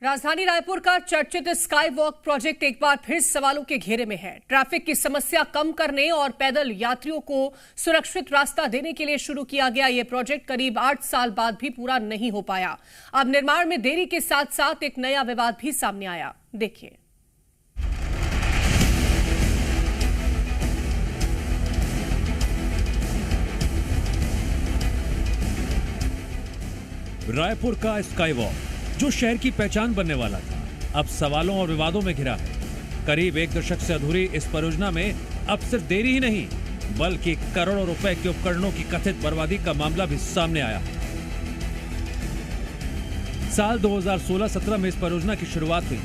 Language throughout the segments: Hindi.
राजधानी रायपुर का चर्चित स्काई वॉक प्रोजेक्ट एक बार फिर सवालों के घेरे में है। ट्रैफिक की समस्या कम करने और पैदल यात्रियों को सुरक्षित रास्ता देने के लिए शुरू किया गया ये प्रोजेक्ट करीब 8 साल बाद भी पूरा नहीं हो पाया। अब निर्माण में देरी के साथ साथ एक नया विवाद भी सामने आया। देखिए। रायपुर का स्काई वॉक जो शहर की पहचान बनने वाला था, अब सवालों और विवादों में घिरा है। करीब 1 दशक से अधूरी इस परियोजना में अब सिर्फ देरी ही नहीं, बल्कि करोड़ों रुपए के उपकरणों की कथित बर्बादी का मामला भी सामने आया है। साल 2016-17 में इस परियोजना की शुरुआत हुई,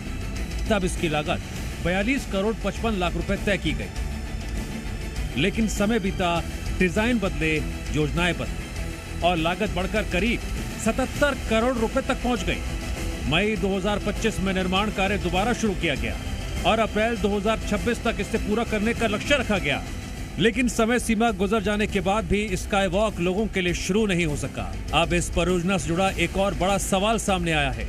तब इसकी लागत 42 करोड़ 55 लाख रुपए तय की गई। लेकिन समय बीता, डिजाइन बदले, योजनाएं बदली और लागत बढ़कर करीब 77 करोड़ रुपए तक पहुंच गई। मई 2025 में निर्माण कार्य दोबारा शुरू किया गया और अप्रैल 2026 तक इसे पूरा करने का लक्ष्य रखा गया। लेकिन समय सीमा गुजर जाने के बाद भी स्काई वॉक लोगों के लिए शुरू नहीं हो सका। अब इस परियोजना से जुड़ा एक और बड़ा सवाल सामने आया है।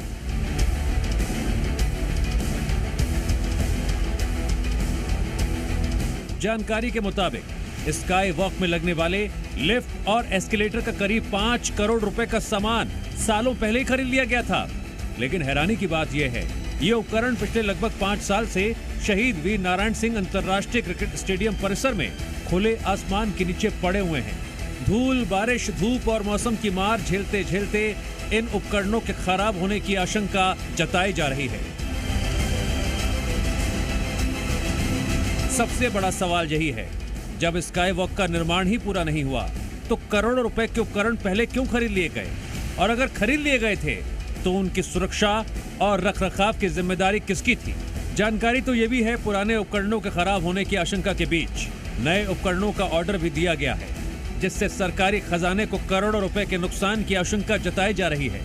जानकारी के मुताबिक स्काई वॉक में लगने वाले लिफ्ट और एस्केलेटर का करीब 5 करोड़ रुपए का सामान सालों पहले ही खरीद लिया गया था। लेकिन हैरानी की बात यह है, ये उपकरण पिछले लगभग 5 साल से शहीद वीर नारायण सिंह अंतर्राष्ट्रीय क्रिकेट स्टेडियम परिसर में खुले आसमान के नीचे पड़े हुए हैं। धूल, बारिश, धूप और मौसम की मार झेलते झेलते इन उपकरणों के खराब होने की आशंका जताई जा रही है। सबसे बड़ा सवाल यही है, जब स्काई वॉक का निर्माण ही पूरा नहीं हुआ तो करोड़ों रुपए के उपकरण पहले क्यों खरीद लिए गए, और अगर खरीद लिए गए थे तो उनकी सुरक्षा और रखरखाव की जिम्मेदारी किसकी थी। जानकारी तो ये भी है, पुराने उपकरणों के खराब होने की आशंका के बीच नए उपकरणों का ऑर्डर भी दिया गया है, जिससे सरकारी खजाने को करोड़ों रुपए के नुकसान की आशंका जताई जा रही है।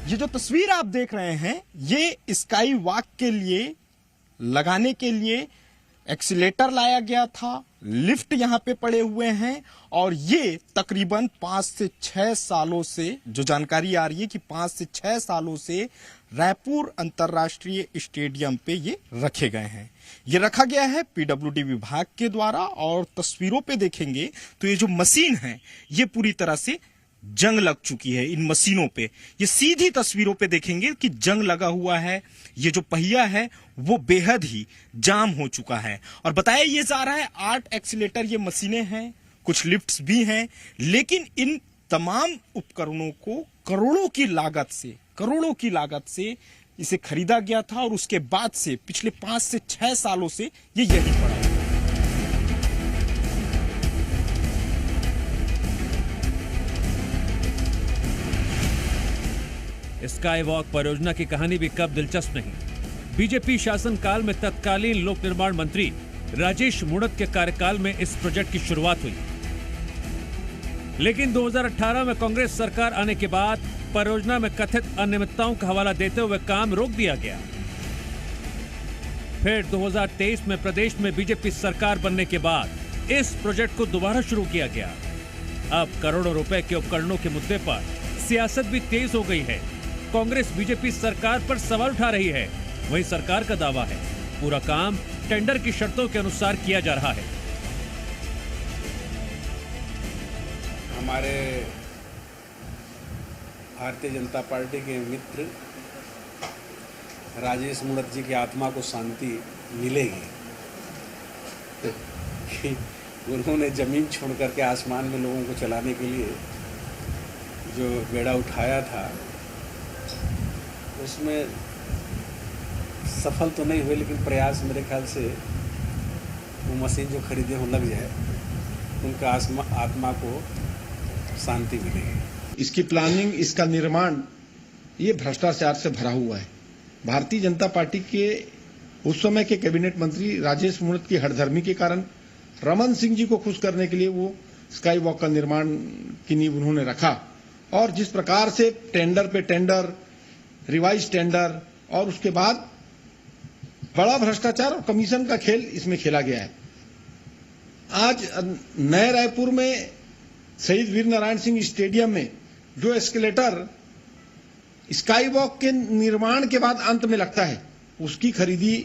ये जो तस्वीर आप देख रहे हैं, ये स्काई वॉक के लिए लगाने के लिए एक्सीलेटर लाया गया था, लिफ्ट यहां पे पड़े हुए हैं और ये तकरीबन 5 से 6 सालों से, जो जानकारी आ रही है कि 5 से 6 सालों से रायपुर अंतर्राष्ट्रीय स्टेडियम पे ये रखे गए हैं। ये रखा गया है पीडब्ल्यूडी विभाग के द्वारा, और तस्वीरों पे देखेंगे तो ये जो मशीन है ये पूरी तरह से जंग लग चुकी है। इन मशीनों पे ये सीधी तस्वीरों पे देखेंगे कि जंग लगा हुआ है। ये जो पहिया है वो बेहद ही जाम हो चुका है और बताया ये जा रहा है 8 एक्सीलेटर ये मशीनें हैं, कुछ लिफ्ट्स भी हैं, लेकिन इन तमाम उपकरणों को करोड़ों की लागत से इसे खरीदा गया था और उसके बाद से पिछले 5 से 6 सालों से ये यही पड़ा है। स्काई वॉक परियोजना की कहानी भी कब दिलचस्प नहीं। बीजेपी शासन काल में तत्कालीन लोक निर्माण मंत्री राजेश मूणत के कार्यकाल में इस प्रोजेक्ट की शुरुआत हुई, लेकिन 2018 में कांग्रेस सरकार आने के बाद परियोजना में कथित अनियमितताओं का हवाला देते हुए काम रोक दिया गया। फिर 2023 में प्रदेश में बीजेपी सरकार बनने के बाद इस प्रोजेक्ट को दोबारा शुरू किया गया। अब करोड़ों रुपए के उपकरणों के मुद्दे पर सियासत भी तेज हो गई है। कांग्रेस बीजेपी सरकार पर सवाल उठा रही है। वहीं सरकार का दावा है पूरा काम टेंडर की शर्तों के अनुसार किया जा रहा है। हमारे भारतीय जनता पार्टी के मित्र राजेश मूणत जी की आत्मा को शांति मिलेगी कि उन्होंने जमीन छोड़ करके आसमान में लोगों को चलाने के लिए जो बेड़ा उठाया था उसमें सफल तो नहीं हुए, लेकिन प्रयास मेरे ख्याल से वो मशीन जो खरीदे हो लग जाए, उनका आत्मा को शांति मिलेगी। इसकी प्लानिंग, इसका निर्माण ये भ्रष्टाचार से भरा हुआ है। भारतीय जनता पार्टी के उस समय के कैबिनेट मंत्री राजेश मूणत की हठधर्मी के कारण रमन सिंह जी को खुश करने के लिए वो स्काई वॉक का निर्माण की नींव उन्होंने रखा, और जिस प्रकार से टेंडर पे टेंडर, रिवाइज टेंडर और उसके बाद बड़ा भ्रष्टाचार और कमीशन का खेल इसमें खेला गया है। आज नए रायपुर में शहीद वीर नारायण सिंह स्टेडियम में जो एस्केलेटर स्काई वॉक के निर्माण के बाद अंत में लगता है, उसकी खरीदी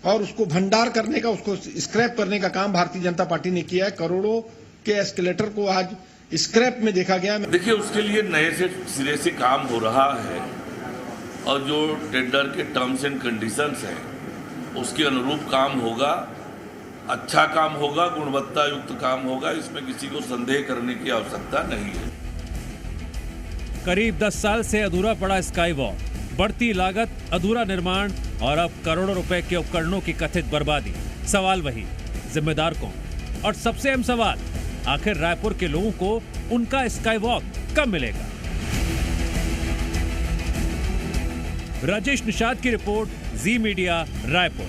और उसको भंडार करने का, उसको स्क्रैप करने का काम भारतीय जनता पार्टी ने किया है। करोड़ों के एस्केलेटर को आज स्क्रैप में देखा गया। देखिए, उसके लिए नए से सिरे से काम हो रहा है और जो टेंडर के टर्म्स एंड कंडीशंस हैं उसके अनुरूप काम होगा, अच्छा काम होगा, गुणवत्ता युक्त काम होगा, इसमें किसी को संदेह करने की आवश्यकता नहीं है। करीब 10 साल से अधूरा पड़ा स्काई वॉक, बढ़ती लागत, अधूरा निर्माण और अब करोड़ों रुपए के उपकरणों की कथित बर्बादी। सवाल वही, जिम्मेदार कौन? और सबसे अहम सवाल, आखिर रायपुर के लोगों को उनका स्काई वॉक कब मिलेगा? राजेश निषाद की रिपोर्ट, जी मीडिया, रायपुर।